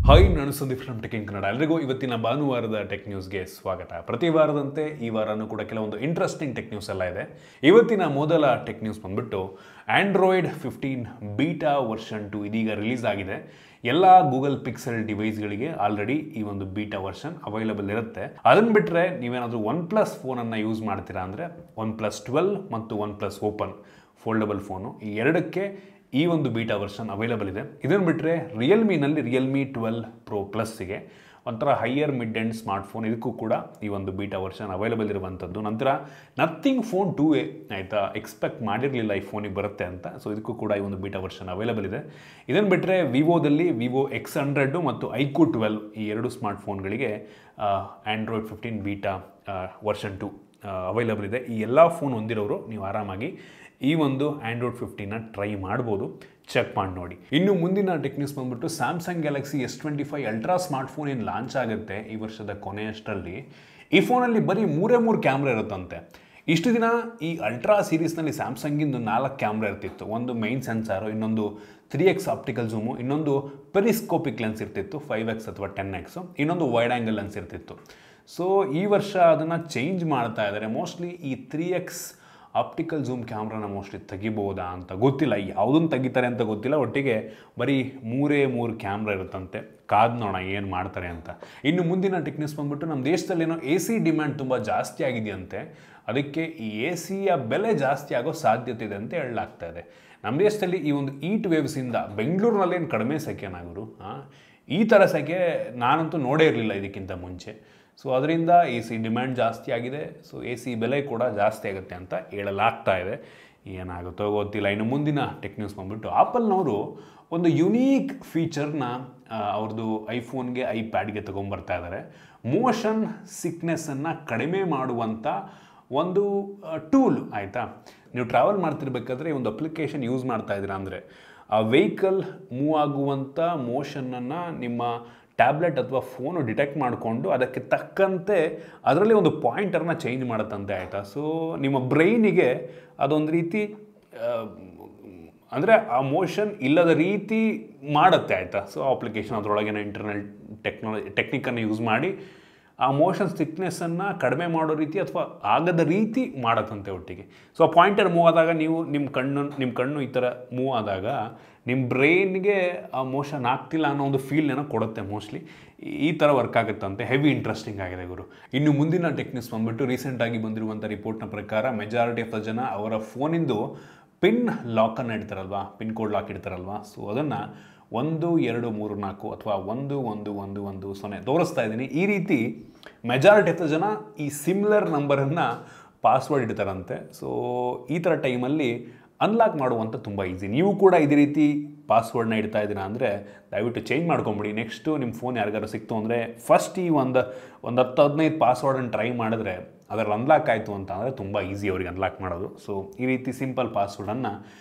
Hi, ನಾನು Sandeep from tech in Kannada. ಎಲ್ಲರಿಗೂ ಇವತ್ತಿನ ಭಾನುವಾರದ ಟೆಕ್ ನ್ಯೂಸ್ಗೆ ಸ್ವಾಗತ. ಪ್ರತಿ ವಾರದಂತೆ ಈ ವಾರನೂ ಕೂಡ ಕೆಲವೊಂದು ಇಂಟ್ರೆಸ್ಟಿಂಗ್ ಟೆಕ್ ನ್ಯೂಸ್ ಎಲ್ಲ ಇದೆ. ಇವತ್ತಿನ ಮೊದಲ ಟೆಕ್ ನ್ಯೂಸ್ ಬಂದ್ಬಿಟ್ಟು ಆಂಡ್ರಾಯ್ಡ್ 15 ಬೀಟಾ ವರ್ಷನ್ 2 ಇದೀಗ ರಿಲೀಸ್ ಆಗಿದೆ. ಎಲ್ಲ ಗೂಗಲ್ ಪಿಕ್ಸೆಲ್ ಡಿವೈಸ್ಗಳಿಗೆ ಆಲ್ರೆಡಿ ಈ ಒಂದು ಬೀಟಾ ವರ್ಷನ್ ಅವೈಲಬಲ್ ಇರುತ್ತೆ. ಅದನ್ನು ಬಿಟ್ಟರೆ ನೀವೇನಾದರೂ OnePlus ಫೋನನ್ನು ಯೂಸ್ ಮಾಡ್ತೀರಾ ಅಂದರೆ OnePlus 12 ಮತ್ತು OnePlus ಓಪನ್ ಫೋಲ್ಡಬಲ್ ಫೋನು ಈ ಎರಡಕ್ಕೆ ಈ ಒಂದು ಬೀಟಾ ವರ್ಷನ್ ಅವೈಲಬಲ್ ಇದೆ. ಇದನ್ನು ಬಿಟ್ಟರೆ ರಿಯಲ್ಮಿನಲ್ಲಿ ರಿಯಲ್ಮಿ 12 Pro ಪ್ಲಸ್ಸಿಗೆ ಒಂಥರ ಹೈಯರ್ ಮಿಡ್ ಎಂಡ್ ಸ್ಮಾರ್ಟ್ಫೋನ್ ಇದಕ್ಕೂ ಕೂಡ ಈ ಒಂದು ಬೀಟಾ ವರ್ಷನ್ ಅವೈಲಬಲ್ ಇರುವಂಥದ್ದು. ನಂತರ ನಥಿಂಗ್ ಫೋನ್ 2A ಆಯಿತಾ, ಎಕ್ಸ್ಪೆಕ್ಟ್ ಮಾಡಿರಲಿಲ್ಲ ಈ ಫೋನಿಗೆ ಬರುತ್ತೆ ಅಂತ. ಸೊ ಇದಕ್ಕೂ ಕೂಡ ಈ ಒಂದು ಬೀಟಾ ವರ್ಷನ್ ಅವೈಲಬಲ್ ಇದೆ. ಇದನ್ನು ಬಿಟ್ಟರೆ ವಿವೋದಲ್ಲಿ ವಿವೋ X100 ಮತ್ತು ಐಕ್ಯೂ 12 ಈ ಎರಡು ಸ್ಮಾರ್ಟ್ಫೋನ್ಗಳಿಗೆ ಆಂಡ್ರಾಯ್ಡ್ 15 ಬೀಟಾ ವರ್ಷನ್ 2 ಅವೈಲಬಲ್ ಇದೆ. ಈ ಎಲ್ಲ ಫೋನ್ ಹೊಂದಿರೋರು ನೀವು ಆರಾಮಾಗಿ ಈ ಒಂದು ಆಂಡ್ರಾಯ್ಡ್ 15ನ ಟ್ರೈ ಮಾಡ್ಬೋದು. ಚೆಕ್ ಮಾಡಿ ನೋಡಿ. ಇನ್ನು ಮುಂದಿನ ಟೆಕ್ ನ್ಯೂಸ್ ಬಂದ್ಬಿಟ್ಟು Samsung Galaxy S25 ultra smartphone ಏನು ಲಾಂಚ್ ಆಗುತ್ತೆ ಈ ವರ್ಷದ ಕೊನೆಯಷ್ಟರಲ್ಲಿ. ಈ ಫೋನಲ್ಲಿ ಬರೀ ಮೂರೇ ಕ್ಯಾಮ್ರಾ ಇರುತ್ತಂತೆ. ಇಷ್ಟು ದಿನ ಈ ಅಲ್ಟ್ರಾ ಸೀರೀಸ್ನಲ್ಲಿ ಸ್ಯಾಮ್ಸಂಗಿಂದು 4 ಕ್ಯಾಮ್ರಾ ಇರ್ತಿತ್ತು. ಒಂದು ಮೈನ್ ಸೆನ್ಸಾರು, ಇನ್ನೊಂದು 3x ಆಪ್ಟಿಕಲ್ ಝೂಮು, ಇನ್ನೊಂದು ಪೆರಿಸ್ಕೋಪಿಕ್ ಲೆನ್ಸ್ ಇರ್ತಿತ್ತು 5x ಅಥವಾ 10x, ಇನ್ನೊಂದು ವೈಡ್ ಆ್ಯಂಗಲ್ ಲೆನ್ಸ್ ಇರ್ತಿತ್ತು. ಸೊ ಈ ವರ್ಷ ಅದನ್ನು ಚೇಂಜ್ ಮಾಡ್ತಾ ಇದ್ದಾರೆ. ಮೋಸ್ಟ್ಲಿ ಈ 3x ಆಪ್ಟಿಕಲ್ ಝೂಮ್ ಕ್ಯಾಮ್ರಾನ ಮೋಸ್ಟ್ಲಿ ತೆಗಿಬೋದಾ ಅಂತ ಗೊತ್ತಿಲ್ಲ, ಯಾವುದನ್ನು ತೆಗಿತಾರೆ ಅಂತ ಗೊತ್ತಿಲ್ಲ. ಒಟ್ಟಿಗೆ ಬರೀ ಮೂರೇ ಕ್ಯಾಮ್ರಾ ಇರುತ್ತಂತೆ. ಕಾದು ನೋಡೋಣ ಏನು ಮಾಡ್ತಾರೆ ಅಂತ. ಇನ್ನು ಮುಂದಿನ ಟೆಕ್ ನ್ಯೂಸ್ ಬಂದ್ಬಿಟ್ಟು ನಮ್ಮ ದೇಶದಲ್ಲೇನೋ AC ಡಿಮ್ಯಾಂಡ್ ತುಂಬ ಜಾಸ್ತಿ ಆಗಿದೆಯಂತೆ. ಅದಕ್ಕೆ ಈ ACಯ ಬೆಲೆ ಜಾಸ್ತಿ ಆಗೋ ಸಾಧ್ಯತೆ ಇದೆ ಅಂತ ಹೇಳಲಾಗ್ತಾ ಇದೆ. ನಮ್ಮ ದೇಶದಲ್ಲಿ ಈ ಒಂದು ಈಟ್ ವೇವ್ಸಿಂದ ಬೆಂಗಳೂರಿನಲ್ಲೇನು ಕಡಿಮೆ ಸೆಕೆನಾಗರು, ಈ ಥರ ಸೆಕೆ ನಾನಂತೂ ನೋಡೇ ಇರಲಿಲ್ಲ ಇದಕ್ಕಿಂತ ಮುಂಚೆ. ಸೊ ಅದರಿಂದ AC ಡಿಮ್ಯಾಂಡ್ ಜಾಸ್ತಿ ಆಗಿದೆ. ಸೊ AC ಬೆಲೆ ಕೂಡ ಜಾಸ್ತಿ ಆಗುತ್ತೆ ಅಂತ ಹೇಳಲಾಗ್ತಾ ಇದೆ. ಏನಾಗುತ್ತೋ ಗೊತ್ತಿಲ್ಲ. ಇನ್ನು ಮುಂದಿನ ಟೆಕ್ ನ್ಯೂಸ್ ಬಂದ್ಬಿಟ್ಟು ಆಪಲ್ನವರು ಒಂದು ಯುನೀಕ್ ಫೀಚರ್ನ ಅವ್ರದ್ದು ಐಫೋನ್ಗೆ ಐಪ್ಯಾಡ್ಗೆ ತೊಗೊಂಬರ್ತಾ ಇದ್ದಾರೆ. ಮೋಷನ್ ಸಿಕ್ನೆಸ್ಸನ್ನು ಕಡಿಮೆ ಮಾಡುವಂಥ ಒಂದು ಟೂಲ್ ಆಯಿತಾ. ನೀವು ಟ್ರಾವೆಲ್ ಮಾಡ್ತಿರ್ಬೇಕಾದ್ರೆ ಒಂದು ಅಪ್ಲಿಕೇಶನ್ ಯೂಸ್ ಮಾಡ್ತಾ ಇದ್ದೀರಾ ಅಂದರೆ ಆ ವೆಹಿಕಲ್ ಮೂವ್ ಆಗುವಂಥ ಮೋಷನನ್ನು ನಿಮ್ಮ ಟ್ಯಾಬ್ಲೆಟ್ ಅಥವಾ ಫೋನು ಡಿಟೆಕ್ಟ್ ಮಾಡಿಕೊಂಡು ಅದಕ್ಕೆ ತಕ್ಕಂತೆ ಅದರಲ್ಲಿ ಒಂದು ಪಾಯಿಂಟರ್ನ ಚೇಂಜ್ ಮಾಡುತ್ತಂತೆ ಆಯಿತಾ. ಸೊ ನಿಮ್ಮ ಬ್ರೈನಿಗೆ ಅದೊಂದು ರೀತಿ ಅಂದರೆ ಆ ಮೋಷನ್ ಇಲ್ಲದ ರೀತಿ ಮಾಡುತ್ತೆ ಆಯಿತಾ. ಸೊ ಅಪ್ಲಿಕೇಶನ್ ಅದರೊಳಗಿನ ಇಂಟರ್ನಲ್ ಟೆಕ್ನಿಕನ್ನು ಯೂಸ್ ಮಾಡಿ ಆ ಮೋಷನ್ ಸಿಕ್ನೆಸ್ಸನ್ನು ಕಡಿಮೆ ಮಾಡೋ ರೀತಿ ಅಥವಾ ಆಗದ ರೀತಿ ಮಾಡತ್ತಂತೆ ಒಟ್ಟಿಗೆ. ಸೊ ಆ ಪಾಯಿಂಟರ್ ಮೂವ್ ಆದಾಗ ನೀವು ನಿಮ್ಮ ಕಣ್ಣು ಈ ಥರ ಮೂವ್ ಆದಾಗ ನಿಮ್ಮ ಬ್ರೈನ್ಗೆ ಆ ಮೋಷನ್ ಆಗ್ತಿಲ್ಲ ಅನ್ನೋ ಒಂದು ಫೀಲ್ನೇನೋ ಕೊಡುತ್ತೆ. ಮೋಸ್ಟ್ಲಿ ಈ ಥರ ವರ್ಕ್ ಆಗುತ್ತಂತೆ. ಹೆವಿ ಇಂಟ್ರೆಸ್ಟಿಂಗ್ ಆಗಿದೆ ಗುರು. ಇನ್ನು ಮುಂದಿನ ಟೆಕ್ ನ್ಯೂಸ್ ಬಂದ್ಬಿಟ್ಟು ರೀಸೆಂಟಾಗಿ ಬಂದಿರುವಂಥ ರಿಪೋರ್ಟ್ನ ಪ್ರಕಾರ ಮೆಜಾರಿಟಿ ಆಫ್ ದ ಜನ ಅವರ ಫೋನಿಂದು ಪಿನ್ ಲಾಕನ್ನು ಇಡ್ತಾರಲ್ವಾ, ಪಿನ್ ಕೋಡ್ ಲಾಕ್ ಇಡ್ತಾರಲ್ವಾ, ಸೊ ಅದನ್ನು 1 2 3 4 ಅಥವಾ 1 1 1 1 0 ತೋರಿಸ್ತಾ ಇದ್ದೀನಿ. ಈ ರೀತಿ ಮೆಜಾರಿಟಿ ಆಫ್ ದ ಜನ ಈ ಸಿಮಿಲರ್ ನಂಬರನ್ನು ಪಾಸ್ವರ್ಡ್ ಇಡ್ತಾರಂತೆ. ಸೊ ಈ ಥರ ಟೈಮಲ್ಲಿ ಅನ್ಲಾಕ್ ಮಾಡುವಂಥ ತುಂಬ ಈಸಿ. ನೀವು ಕೂಡ ಇದೇ ರೀತಿ ಪಾಸ್ವರ್ಡ್ನ ಇಡ್ತಾ ಇದ್ದೀರಾ ಅಂದರೆ ದಯವಿಟ್ಟು ಚೇಂಜ್ ಮಾಡ್ಕೊಂಬಿಡಿ. ನೆಕ್ಸ್ಟು ನಿಮ್ಮ ಫೋನ್ ಯಾರಿಗಾರು ಸಿಕ್ತು ಅಂದರೆ ಫಸ್ಟ್ ಈ ಒಂದು 10-15 ಪಾಸ್ವರ್ಡನ್ನು ಟ್ರೈ ಮಾಡಿದ್ರೆ ಅದರಲ್ಲಿ ಅನ್ಲಾಕ್ ಆಯಿತು ಅಂತ ಅಂದರೆ ತುಂಬ ಈಸಿ ಅವರಿಗೆ ಅನ್ಲಾಕ್ ಮಾಡೋದು. ಸೊ ಈ ರೀತಿ ಸಿಂಪಲ್ ಪಾಸ್ವರ್ಡನ್ನು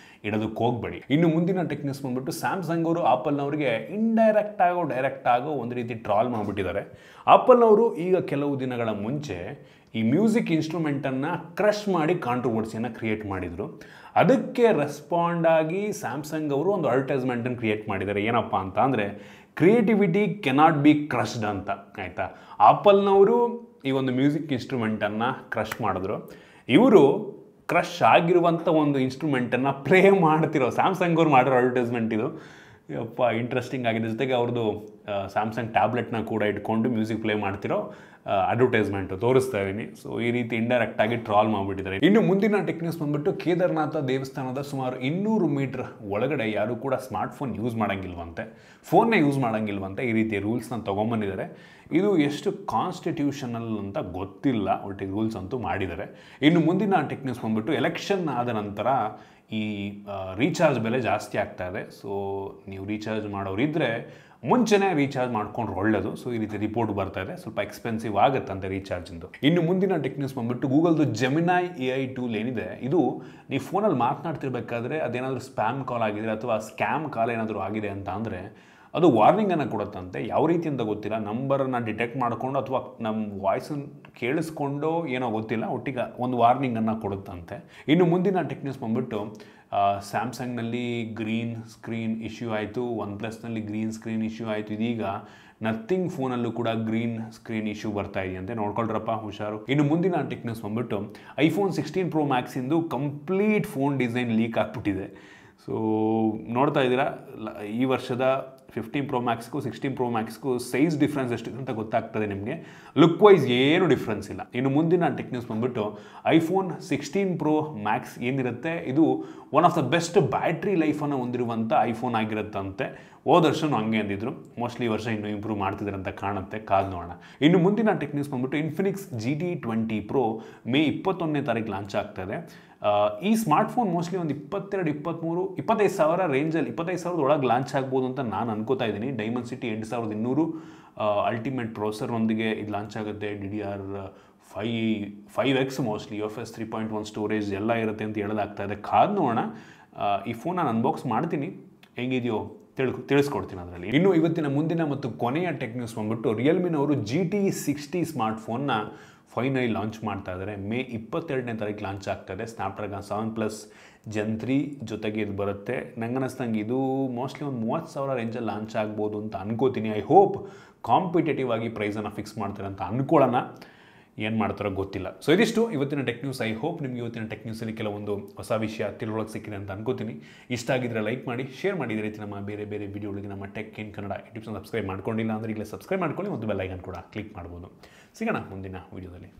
ಇಡೋದಕ್ಕೆ ಹೋಗಬೇಡಿ. ಇನ್ನು ಮುಂದಿನ ಟೆಕ್ ನ್ಯೂಸ್ ಬಂದ್ಬಿಟ್ಟು ಸ್ಯಾಮ್ಸಂಗ್ ಅವರು ಆಪಲ್ನವ್ರಿಗೆ ಡೈರೆಕ್ಟ್ ಆಗೋ ಒಂದು ರೀತಿ ಟ್ರಾಲ್ ಮಾಡಿಬಿಟ್ಟಿದ್ದಾರೆ. ಆಪಲ್ನವರು ಈಗ ಕೆಲವು ದಿನಗಳ ಮುಂಚೆ ಈ ಮ್ಯೂಸಿಕ್ ಇನ್ಸ್ಟ್ರೂಮೆಂಟನ್ನು ಕ್ರಶ್ ಮಾಡಿ ಕಾಂಟ್ರವರ್ಸಿಯನ್ನು ಕ್ರಿಯೇಟ್ ಮಾಡಿದರು. ಅದಕ್ಕೆ ರೆಸ್ಪಾಂಡ್ ಆಗಿ ಸ್ಯಾಮ್ಸಂಗ್ ಅವರು ಒಂದು ಅಡ್ವರ್ಟೈಸ್ಮೆಂಟನ್ನು ಕ್ರಿಯೇಟ್ ಮಾಡಿದ್ದಾರೆ. ಏನಪ್ಪ ಅಂತ ಅಂದರೆ ಕ್ರಿಯೇಟಿವಿಟಿ ಕೆನಾಟ್ ಬಿ ಕ್ರಶ್ಡ್ ಅಂತ ಆಯಿತಾ. ಆಪಲ್ನವರು ಈ ಒಂದು ಮ್ಯೂಸಿಕ್ ಇನ್ಸ್ಟ್ರೂಮೆಂಟನ್ನು ಕ್ರಶ್ ಮಾಡಿದ್ರು. ಇವರು ಕ್ರಶ್ ಆಗಿರುವಂಥ ಒಂದು ಇನ್ಸ್ಟ್ರೂಮೆಂಟನ್ನು ಪ್ಲೇ ಮಾಡ್ತಿರೋ ಸ್ಯಾಮ್ಸಂಗ್ ಅವ್ರು ಮಾಡಿರೋ ಅಡ್ವರ್ಟೈಸ್ಮೆಂಟ್ ಇದು. ಯಪ್ಪ ಇಂಟ್ರೆಸ್ಟಿಂಗ್ ಆಗಿದೆ. ಜೊತೆಗೆ ಅವ್ರದ್ದು ಸ್ಯಾಮ್ಸಂಗ್ ಟ್ಯಾಬ್ಲೆಟ್ನ ಕೂಡ ಇಟ್ಕೊಂಡು ಮ್ಯೂಸಿಕ್ ಪ್ಲೇ ಮಾಡ್ತಿರೋ ಅಡ್ವರ್ಟೈಸ್ಮೆಂಟು ತೋರಿಸ್ತಾ ಇದ್ದೀನಿ. ಸೊ ಈ ರೀತಿ ಇಂಡೈರೆಕ್ಟಾಗಿ ಟ್ರಾಲ್ ಮಾಡಿಬಿಟ್ಟಿದ್ದಾರೆ. ಇನ್ನು ಮುಂದಿನ ಟೆಕ್ ನ್ಯೂಸ್ ಬಂದ್ಬಿಟ್ಟು ಕೇದಾರನಾಥ ದೇವಸ್ಥಾನದ ಸುಮಾರು 200 ಮೀಟರ್ ಒಳಗಡೆ ಯಾರೂ ಕೂಡ ಸ್ಮಾರ್ಟ್ಫೋನ್ ಯೂಸ್ ಮಾಡೋಂಗಿಲ್ವಂತೆ, ಫೋನ್ನೇ ಯೂಸ್ ಮಾಡೋಂಗಿಲ್ವಂತೆ. ಈ ರೀತಿ ರೂಲ್ಸ್ನ ತೊಗೊಂಬಂದಿದ್ದಾರೆ. ಇದು ಎಷ್ಟು ಕಾನ್ಸ್ಟಿಟ್ಯೂಷನಲ್ ಅಂತ ಗೊತ್ತಿಲ್ಲ, ಒಟ್ಟಿಗೆ ರೂಲ್ಸ್ ಅಂತೂ ಮಾಡಿದ್ದಾರೆ. ಇನ್ನು ಮುಂದಿನ ಟೆಕ್ ನ್ಯೂಸ್ ಬಂದ್ಬಿಟ್ಟು ಎಲೆಕ್ಷನ್ ಆದ ನಂತರ ಈ ರೀಚಾರ್ಜ್ ಬೆಲೆ ಜಾಸ್ತಿ ಆಗ್ತಾ ಇದೆ. ಸೊ ನೀವು ರೀಚಾರ್ಜ್ ಮಾಡೋರಿದ್ದರೆ ಮುಂಚೆನೇ ರೀಚಾರ್ಜ್ ಮಾಡ್ಕೊಂಡ್ರೆ ಒಳ್ಳೆಯದು. ಸೊ ಈ ರೀತಿ ರಿಪೋರ್ಟ್ ಬರ್ತಾ ಇದೆ. ಸ್ವಲ್ಪ ಎಕ್ಸ್ಪೆನ್ಸಿವ್ ಆಗುತ್ತಂತೆ ರೀಚಾರ್ಜಿಂದು. ಇನ್ನು ಮುಂದಿನ ಟೆಕ್ ನ್ಯೂಸ್ ಬಂದ್ಬಿಟ್ಟು ಗೂಗಲ್ದು ಜೆಮಿನೈ AI ಟೂಲ್ ಏನಿದೆ, ಇದು ನೀವು ಫೋನಲ್ಲಿ ಮಾತನಾಡ್ತಿರ್ಬೇಕಾದ್ರೆ ಅದೇನಾದರೂ ಸ್ಪ್ಯಾಮ್ ಕಾಲ್ ಆಗಿದೆ ಅಥವಾ ಸ್ಕ್ಯಾಮ್ ಕಾಲ್ ಏನಾದರೂ ಆಗಿದೆ ಅಂತ ಅಂದರೆ ಅದು ವಾರ್ನಿಂಗನ್ನು ಕೊಡುತ್ತಂತೆ. ಯಾವ ರೀತಿ ಅಂತ ಗೊತ್ತಿಲ್ಲ, ನಂಬರನ್ನು ಡಿಟೆಕ್ಟ್ ಮಾಡಿಕೊಂಡು ಅಥವಾ ನಮ್ಮ ವಾಯ್ಸನ್ನು ಕೇಳಿಸ್ಕೊಂಡು ಏನೋ ಗೊತ್ತಿಲ್ಲ, ಒಟ್ಟಿಗೆ ಒಂದು ವಾರ್ನಿಂಗನ್ನು ಕೊಡುತ್ತಂತೆ. ಇನ್ನು ಮುಂದಿನ ಟೆಕ್ ನ್ಯೂಸ್ ಬಂದ್ಬಿಟ್ಟು ಸ್ಯಾಮ್ಸಂಗ್ನಲ್ಲಿ ಗ್ರೀನ್ ಸ್ಕ್ರೀನ್ ಇಶ್ಯೂ ಆಯಿತು, ಒನ್ ಪ್ಲಸ್ನಲ್ಲಿ ಗ್ರೀನ್ ಸ್ಕ್ರೀನ್ ಇಶ್ಯೂ ಆಯಿತು, ಇದೀಗ ನಥಿಂಗ್ ಫೋನಲ್ಲೂ ಕೂಡ ಗ್ರೀನ್ ಸ್ಕ್ರೀನ್ ಇಶ್ಯೂ ಬರ್ತಾ ಇದೆಯಂತೆ. ನೋಡ್ಕೊಳ್ರಪ್ಪ, ಹುಷಾರು. ಇನ್ನು ಮುಂದಿನ ಟೆಕ್ ನ್ಯೂಸ್ ಬಂದ್ಬಿಟ್ಟು ಐಫೋನ್ 16 Pro Max ಇಂದು ಕಂಪ್ಲೀಟ್ ಫೋನ್ ಡಿಸೈನ್ ಲೀಕ್ ಆಗಿಬಿಟ್ಟಿದೆ. ಸೊ ನೋಡ್ತಾ ಇದ್ದೀರಾ, ಈ ವರ್ಷದ 15 Pro Maxಗೂ 16 Pro Maxಗೂ ಸೈಜ್ ಡಿಫ್ರೆನ್ಸ್ ಎಷ್ಟಿದೆ ಅಂತ ಗೊತ್ತಾಗ್ತದೆ ನಿಮಗೆ. ಲುಕ್ ವೈಸ್ ಏನು ಡಿಫ್ರೆನ್ಸ್ ಇಲ್ಲ. ಇನ್ನು ಮುಂದಿನ ಟೆಕ್ ನ್ಯೂಸ್ ಬಂದ್ಬಿಟ್ಟು ಐಫೋನ್ 16 Pro Max ಏನಿರುತ್ತೆ, ಇದು one of the best battery ಲೈಫನ್ನು ಹೊಂದಿರುವಂಥ ಐಫೋನ್ ಆಗಿರುತ್ತಂತೆ. ಹೋದ ವರ್ಷನೂ ಹಂಗೆ ಅಂದಿದ್ರು. ಮೋಸ್ಟ್ಲಿ ಈ ವರ್ಷ ಇನ್ನೂ ಇಂಪ್ರೂವ್ ಮಾಡ್ತಿದ್ದಾರೆ ಅಂತ ಕಾಣುತ್ತೆ, ಕಾದು ನೋಡೋಣ. ಇನ್ನು ಮುಂದಿನ ಟೆಕ್ ನ್ಯೂಸ್ ಬಂದ್ಬಿಟ್ಟು ಇನ್ಫಿನಿಕ್ಸ್ GT20 Pro ಮೇ 21ನೇ ತಾರೀಕು ಲಾಂಚ್ ಆಗ್ತಾಯಿದೆ. ಈ ಸ್ಮಾರ್ಟ್ಫೋನ್ ಮೋಸ್ಟ್ಲಿ ಒಂದು 25 ಸಾವಿರ ರೇಂಜಲ್ಲಿ, 25,000 ಒಳಗೆ ಲಾಂಚ್ ಆಗ್ಬೋದು ಅಂತ ನಾನು ಅನ್ಕೋತಾ ಇದ್ದೀನಿ. ಡೈಮೆನ್ಸಿಟಿ 8200 ಅಲ್ಟಿಮೇಟ್ ಪ್ರೊಸೆಸರ್ನೊಂದಿಗೆ ಇದು ಲಾಂಚ್ ಆಗುತ್ತೆ. DDR5X ಮೋಸ್ಟ್ಲಿ UFS 3.1 ಸ್ಟೋರೇಜ್ ಎಲ್ಲ ಇರುತ್ತೆ ಅಂತ ಹೇಳೋದಾಗ್ತಾ ಇದೆ. ಕಾದು ನೋಡೋಣ. ಈ ಫೋನ್ ನಾನು ಅನ್ಬಾಕ್ಸ್ ಮಾಡ್ತೀನಿ, ಹೆಂಗಿದೆಯೋ ತಿಳಿಸ್ಕೊಡ್ತೀನಿ ಅದರಲ್ಲಿ. ಇನ್ನು ಇವತ್ತಿನ ಮುಂದಿನ ಮತ್ತು ಕೊನೆಯ ಟೆಕ್ ನ್ಯೂಸ್ ಬಂದ್ಬಿಟ್ಟು ರಿಯಲ್ಮಿನವರು GT60 ಸ್ಮಾರ್ಟ್ಫೋನ್ನ ಫೈನಲಿ ಲಾಂಚ್ ಮಾಡ್ತಾ ಇದ್ದಾರೆ. ಮೇ 22ನೇ ತಾರೀಕು ಲಾಂಚ್ ಆಗ್ತಾಯಿದೆ. ಸ್ನ್ಯಾಪ್ಡ್ರ್ಯಾಗನ್ 7+ Gen 3 ಜೊತೆಗೆ ಇದು ಬರುತ್ತೆ. ನಂಗೆ ಅನ್ನಿಸ್ದಂಗೆ ಇದು ಮೋಸ್ಟ್ಲಿ ಒಂದು 30,000 ರೇಂಜಲ್ಲಿ ಲಾಂಚ್ ಆಗ್ಬೋದು ಅಂತ ಅನ್ಕೋತೀನಿ. ಐ ಹೋಪ್ ಕಾಂಪಿಟೇಟಿವ್ ಆಗಿ ಪ್ರೈಸನ್ನು ಫಿಕ್ಸ್ ಮಾಡ್ತಾರೆ ಅಂತ ಅಂದ್ಕೊಳ್ಳೋಣ. ಏನು ಮಾಡ್ತಾರೋ ಗೊತ್ತಿಲ್ಲ. ಸೊ ಇದಿಷ್ಟು ಇವತ್ತಿನ ಟೆಕ್ ನ್ಯೂಸ್. ಐ ಹೋಪ್ ನಿಮಗೆ ಇವತ್ತಿನ ಟೆಕ್ ನ್ಯೂಸಲ್ಲಿ ಕೆಲವೊಂದು ಹೊಸ ವಿಷಯ ತಿಳುವಳಿಕೆ ಸಿಕ್ಕಿದೆ ಅಂತ ಅನ್ಕೋತೀನಿ. ಇಷ್ಟ ಆಗಿದ್ರೆ ಲೈಕ್ ಮಾಡಿ, ಶೇರ್ ಮಾಡಿ. ಇದೇ ರೀತಿ ನಮ್ಮ ಬೇರೆ ಬೇರೆ ವಿಡಿಯೋಗಳಿಗೆ ನಮ್ಮ ಟೆಕ್ ಇನ್ ಕನ್ನಡ ಯೂಟ್ಯೂಬ್ನ ಸಬ್ಸ್ಕ್ರೈಬ್ ಮಾಡ್ಕೊಂಡಿಲ್ಲ ಅಂದರೆ ಈಗಲೇ ಸಬ್ಸ್ಕ್ರೈಬ್ ಮಾಡ್ಕೊಳ್ಳಿ ಮತ್ತು ಬೆಲ್ ಐಕಾನ್ ಕೂಡ ಕ್ಲಿಕ್ ಮಾಡ್ಬೋದು. ಸಿಗೋಣ ಮುಂದಿನ ವಿಡಿಯೋದಲ್ಲಿ.